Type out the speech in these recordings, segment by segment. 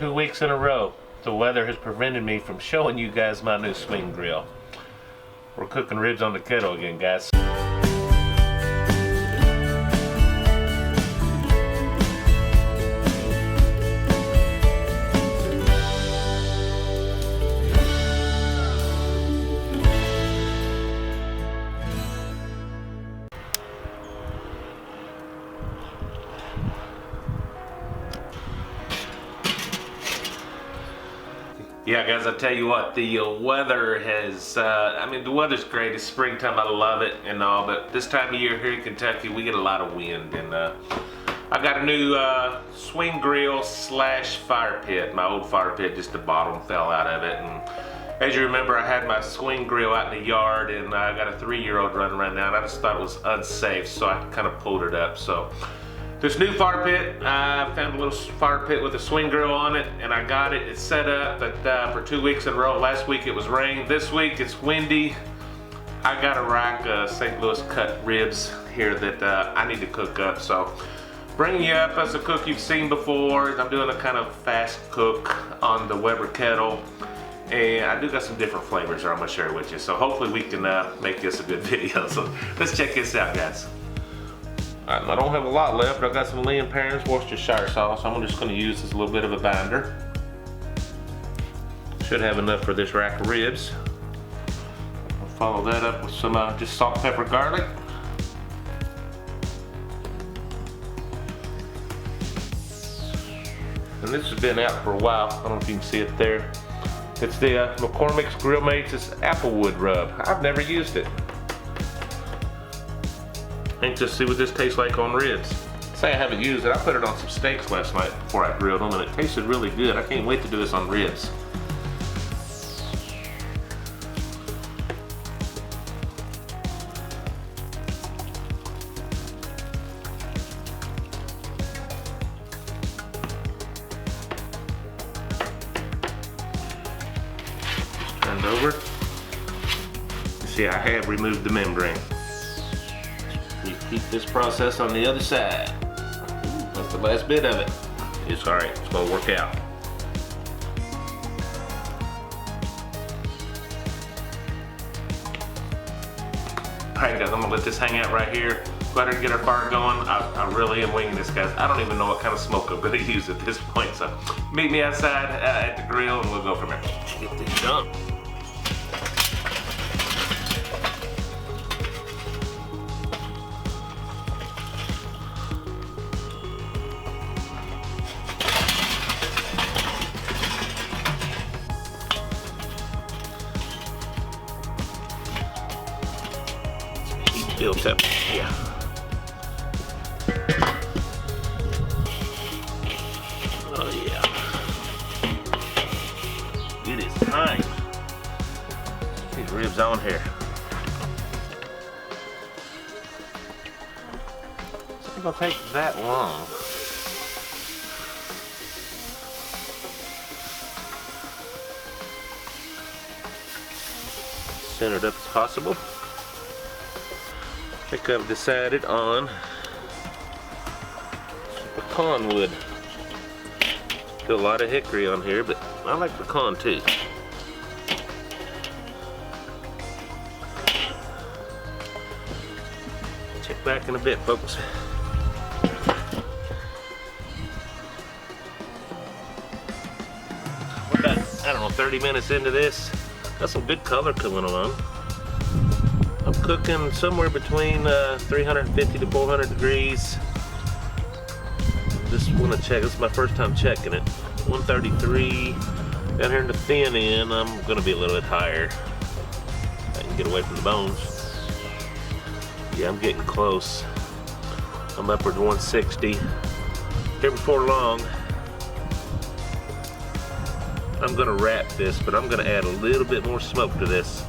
2 weeks in a row, the weather has prevented me from showing you guys my new swing grill. We're cooking ribs on the kettle again, guys. Yeah, guys, I tell you what, the weather has, the weather's great. It's springtime, I love it and all, but this time of year here in Kentucky, we get a lot of wind, and I got a new swing grill slash fire pit. My old fire pit, just the bottom fell out of it, and as you remember, I had my swing grill out in the yard, and I got a 3-year-old running around now, and I just thought it was unsafe, so I kind of pulled it up. So this new fire pit, I found a little fire pit with a swing grill on it, and I got it. It's set up for 2 weeks in a row. Last week it was rain. This week it's windy. I got a rack of St. Louis cut ribs here that I need to cook up. So bringing you up as a cook you've seen before. I'm doing a kind of fast cook on the Weber kettle. And I do got some different flavors that I'm gonna share with you. So hopefully we can make this a good video. So let's check this out, guys. Alright, I don't have a lot left, but I've got some Lynn Parents Worcestershire sauce. I'm just going to use as a little bit of a binder. Should have enough for this rack of ribs. I'll follow that up with some just salt, pepper, garlic. And this has been out for a while. I don't know if you can see it there. It's the McCormick's Grill Mates Applewood rub. I've never used it. And just see what this tastes like on ribs. Say I haven't used it. I put it on some steaks last night before I grilled them, and it tasted really good. I can't wait to do this on ribs. Turn it over. You see, I have removed the membrane. Keep this process on the other side. Ooh, that's the last bit of it. It's alright, it's gonna work out. Alright guys, I'm gonna let this hang out right here. Go ahead and get our fire going. I really am winging this, guys. I don't even know what kind of smoke I'm gonna use at this point. So meet me outside at the grill and we'll go from there. Get this done. Built up, yeah. Oh yeah. It is time. These ribs on here. It's not gonna take that long. Centered up as possible. I think I've decided on pecan wood. Got a lot of hickory on here, but I like pecan too. Check back in a bit, folks. We're about, I don't know, 30 minutes into this. Got some good color coming on. I'm cooking somewhere between 350 to 400 degrees. Just want to check. This is my first time checking it. 133. Down here in the thin end, I'm going to be a little bit higher. I can get away from the bones. Yeah, I'm getting close. I'm upward 160. Here before long, I'm going to wrap this, but I'm going to add a little bit more smoke to this.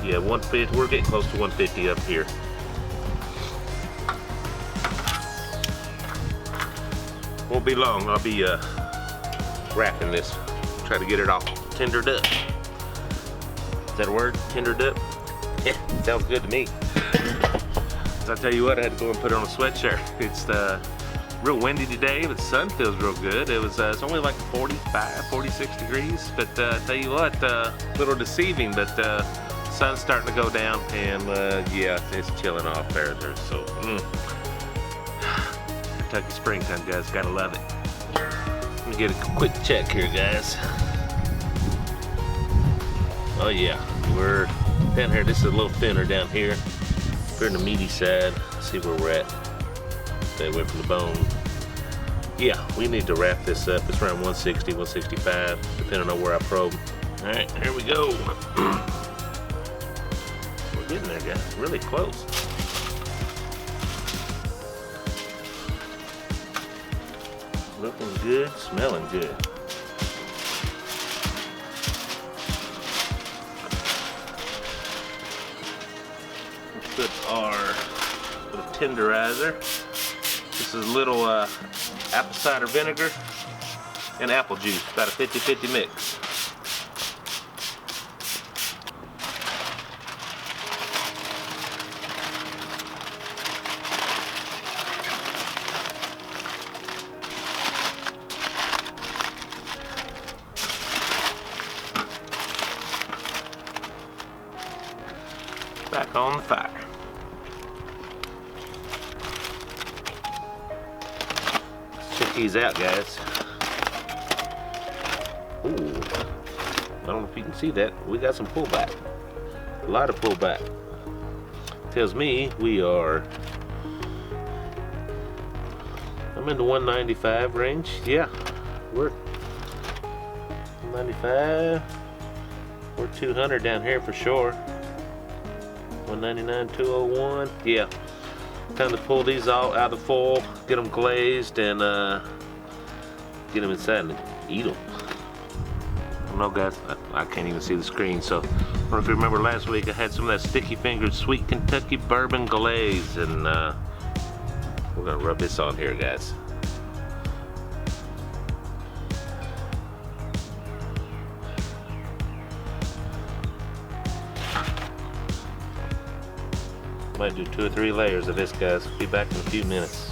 Yeah, 150. We're getting close to 150 up here. Won't be long. I'll be wrapping this. Try to get it all tendered up. Is that a word? Tendered up? Yeah, sounds good to me. So I tell you what, I had to go and put it on a sweatshirt. It's real windy today, but the sun feels real good. It's only like 45, 46 degrees, but I tell you what, a little deceiving, but sun's starting to go down, and yeah, it's chilling off there. So, Kentucky springtime, guys, gotta love it. Let me get a quick check here, guys. Oh yeah, we're down here. This is a little thinner down here. We're in the meaty side. Let's see where we're at. Stay away from the bone. Yeah, we need to wrap this up. It's around 160, 165, depending on where I probe. All right, here we go. We're getting there, guys. Really close. Looking good, smelling good. Let's put our little tenderizer. This is a little apple cider vinegar and apple juice, about a 50-50 mix. Back on the fire. Check these out, guys. Ooh, I don't know if you can see that. We got some pullback. A lot of pullback. Tells me we are. I'm in the 195 range. Yeah, we're 195. We're 200 down here for sure. 199, 201. Yeah. Time to pull these all out of the foil, get them glazed, and get them inside and eat them. I don't know, guys, I can't even see the screen, so I don't know if you remember last week I had some of that Sticky Fingers Sweet Kentucky Bourbon Glaze, and we're gonna rub this on here, guys. Might do 2 or 3 layers of this, guys. Be back in a few minutes.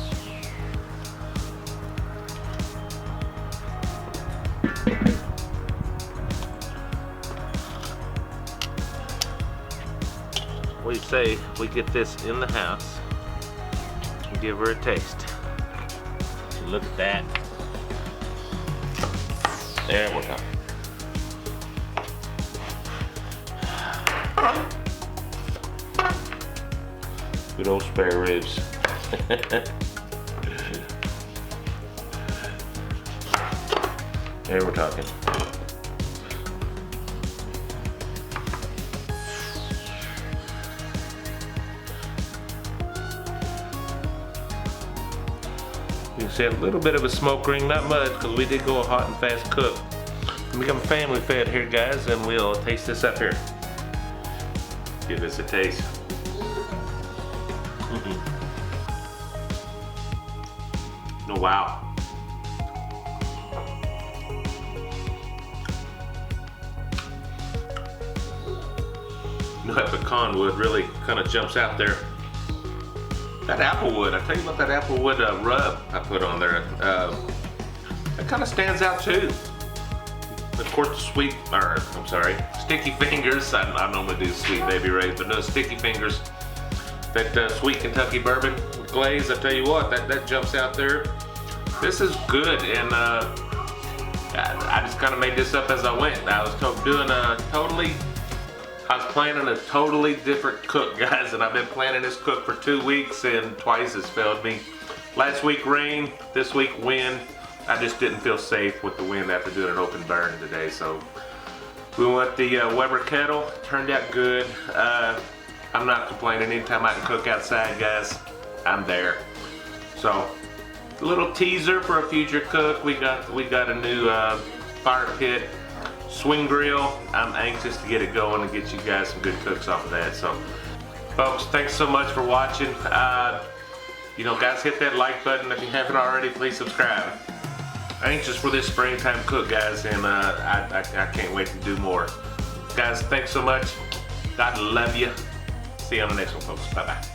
We say we get this in the house and give her a taste. Look at that. There we go. Good old spare ribs. There we're talking. You can see a little bit of a smoke ring, not much, because we did go a hot and fast cook. We become family fed here, guys, and we'll taste this up here. Give this a taste. Oh, wow. You know, that pecan wood really kind of jumps out there. That applewood, I tell you what, that applewood rub I put on there, that kind of stands out too. Of course, the sweet, or I'm sorry, Sticky Fingers. I normally do Sweet Baby Ray's, but no, Sticky Fingers. That sweet Kentucky bourbon glaze, I tell you what, that jumps out there. This is good, and I just kind of made this up as I went. I was planning a totally different cook, guys, and I've been planning this cook for 2 weeks, and twice it's failed me. Last week rain, this week wind. I just didn't feel safe with the wind after doing an open burn today, so we went the Weber Kettle. Turned out good. I'm not complaining. Anytime I can cook outside, guys, I'm there. So, a little teaser for a future cook. We got a new fire pit swing grill. I'm anxious to get it going and get you guys some good cooks off of that. So, folks, thanks so much for watching. You know, guys, hit that like button if you haven't already. Please subscribe. Anxious for this springtime cook, guys, and I can't wait to do more. Guys, thanks so much. God love you. See you on the next one, folks. Bye-bye.